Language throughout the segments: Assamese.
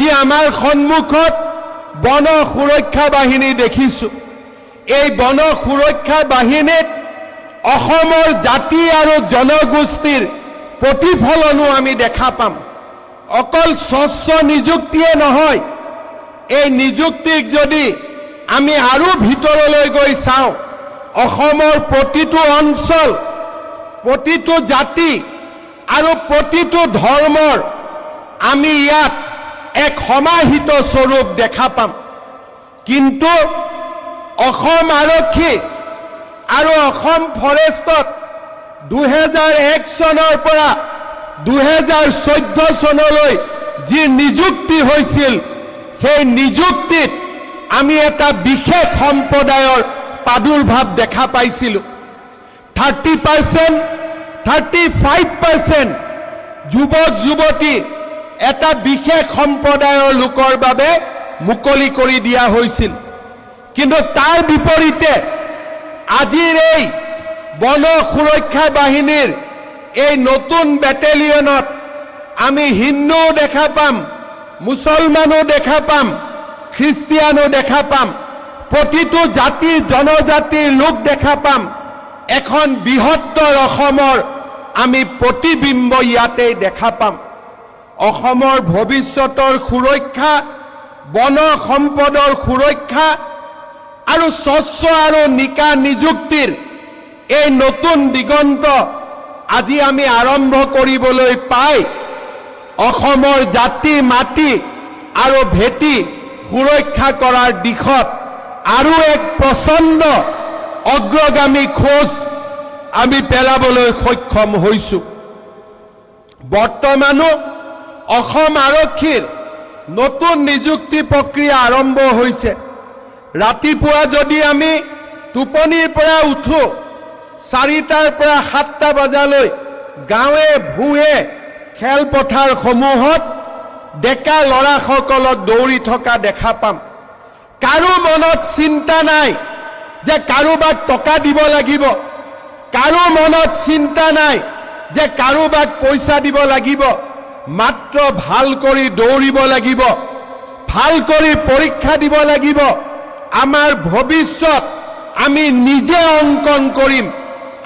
আজি আমাৰ সন্মুখত বন সুৰক্ষা বাহিনী দেখিছোঁ। এই বন সুৰক্ষা বাহিনীত অসমৰ জাতি আৰু জনগোষ্ঠীৰ প্ৰতিফলনো আমি দেখা পাম। অকল স্বচ্ছ নিযুক্তিয়ে নহয়, এই নিযুক্তিক যদি আমি আৰু ভিতৰলৈ গৈ চাওঁ, অসমৰ প্ৰতিটো অঞ্চল, প্ৰতিটো জাতি আৰু প্ৰতিটো ধৰ্মৰ আমি ইয়াত এক সমাহিত স্বৰূপ দেখা পাম। কিন্তু অসম আৰক্ষী আৰু অসম ফৰেষ্টত 2001 চনৰ পৰা 2014 চনলৈ যি নিযুক্তি হৈছিল, সেই নিযুক্তিত আমি এটা বিশেষ সম্প্ৰদায়ৰ প্ৰাদুৰ্ভাৱ দেখা পাইছিলোঁ। 30%, 35% যুৱক যুৱতী এটা বিশেষ সম্প্ৰদায়ৰ লোকৰ বাবে মুকলি কৰি দিয়া হৈছিল। কিন্তু তাৰ বিপৰীতে আজিৰ এই বন সুৰক্ষা বাহিনীৰ এই নতুন বেটেলিয়নত আমি হিন্দুও দেখা পাম, মুছলমানো দেখা পাম, খ্ৰীষ্টিয়ানো দেখা পাম, প্ৰতিটো জাতি জনজাতিৰ লোক দেখা পাম। এখন বৃহত্তৰ অসমৰ আমি প্ৰতিবিম্ব ইয়াতেই দেখা পাম। অসমৰ ভৱিষ্যতৰ সুৰক্ষা, বন সম্পদৰ সুৰক্ষা আৰু স্বচ্ছ আৰু নিকা নিযুক্তিৰ এই নতুন দিগন্ত আজি আমি আৰম্ভ কৰিবলৈ পাই অসমৰ জাতি মাটি আৰু ভেটি সুৰক্ষা কৰাৰ দিশত আৰু এক প্ৰচণ্ড অগ্ৰগামী খোজ আমি পেলাবলৈ সক্ষম হৈছোঁ। বৰ্তমানো অসম আৰক্ষীৰ নতুন নিযুক্তি প্ৰক্ৰিয়া আৰম্ভ হৈছে। ৰাতিপুৱা যদি আমি টোপনিৰ পৰা উঠোঁ, 4টাৰ পৰা 7টা বজালৈ গাঁৱে ভূঞে খেলপথাৰসমূহত ডেকা ল'ৰাসকলক দৌৰি থকা দেখা পাম। কাৰো মনত চিন্তা নাই যে কাৰোবাক টকা দিব লাগিব, কাৰো মনত চিন্তা নাই যে কাৰোবাক পইচা দিব লাগিব। মাত্ৰ ভাল কৰি দৌৰিব লাগিব, ভাল কৰি পৰীক্ষা দিব লাগিব। আমাৰ ভৱিষ্যত আমি নিজে অংকন কৰিম।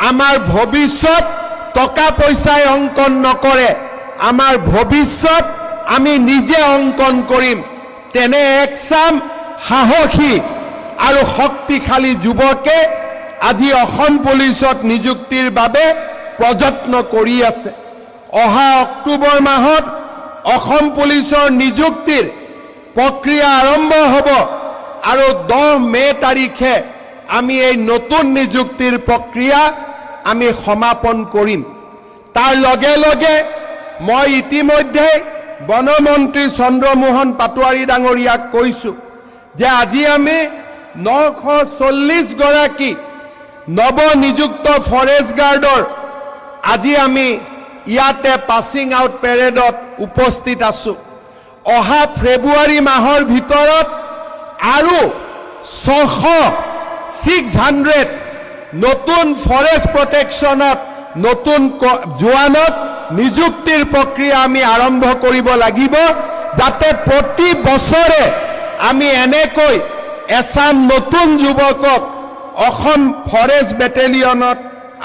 আমাৰ ভৱিষ্যত টকা পইচাই অংকন নকৰে, আমাৰ ভৱিষ্যত আমি নিজে অংকন কৰিম। তেনে একচাম সাহসী আৰু শক্তিশালী যুৱকে আজি অসম পুলিচত নিযুক্তিৰ বাবে প্ৰযত্ন কৰি আছে। অহা অক্টোবৰ মাহত অসম পুলিচৰ নিযুক্তিৰ প্ৰক্ৰিয়া আৰম্ভ হ'ব আৰু 10 মে তাৰিখে আমি এই নতুন নিযুক্তিৰ প্ৰক্ৰিয়া আমি সমাপন কৰিম। তাৰ লগে লগে মই ইতিমধ্যে বনমন্ত্ৰী চন্দ্ৰমোহন পাটোৱাৰী ডাঙৰীয়াক কৈছোঁ যে আজি আমি 940 গৰাকী নৱনিযুক্ত ফৰেষ্ট গাৰ্ডৰ আজি আমি ইয়াতে পাছিং আউট পেৰেডত উপস্থিত আছোঁ। অহা ফেব্ৰুৱাৰী মাহৰ ভিতৰত আৰু 600 নতুন ফৰেষ্ট প্ৰটেকশ্যনত নতুন জোৱানক নিযুক্তিৰ প্ৰক্ৰিয়া আমি আৰম্ভ কৰিব লাগিব, যাতে প্ৰতি বছৰে আমি এনেকৈ এচাম নতুন যুৱকক অসম ফৰেষ্ট বেটেলিয়নত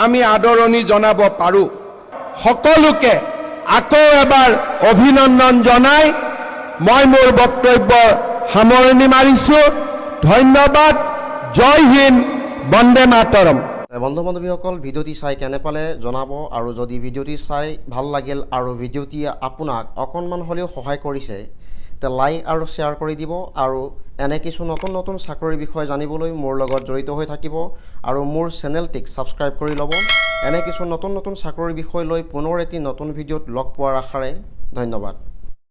আমি আদৰণি জনাব পাৰোঁ। সকলোকে আকৌ এবাৰ অভিনন্দন জনাই মই মোৰ বক্তব্য সামৰণি মাৰিছোঁ। ধন্যবাদ। জয় হিন্দ, বন্দে মাতৰম। বন্ধু বান্ধৱীসকল, ভিডিঅ'টি চাই কেনে পালে জনাব, আৰু যদি ভিডিঅ'টি চাই ভাল লাগিল আৰু ভিডিঅ'টি আপোনাক অকণমান হ'লেও সহায় কৰিছে তে লাইক আৰু শ্বেয়াৰ কৰি দিব, আৰু এনে কিছু নতুন নতুন চাকৰিৰ বিষয়ে জানিবলৈ মোৰ লগত জড়িত হৈ থাকিব আৰু মোৰ চেনেলটিক ছাবস্ক্ৰাইব কৰি ল'ব। এনে কিছু নতুন নতুন চাকৰিৰ বিষয় লৈ পুনৰ এটি নতুন ভিডিঅ'ত লগ পোৱাৰ আশাৰে ধন্যবাদ।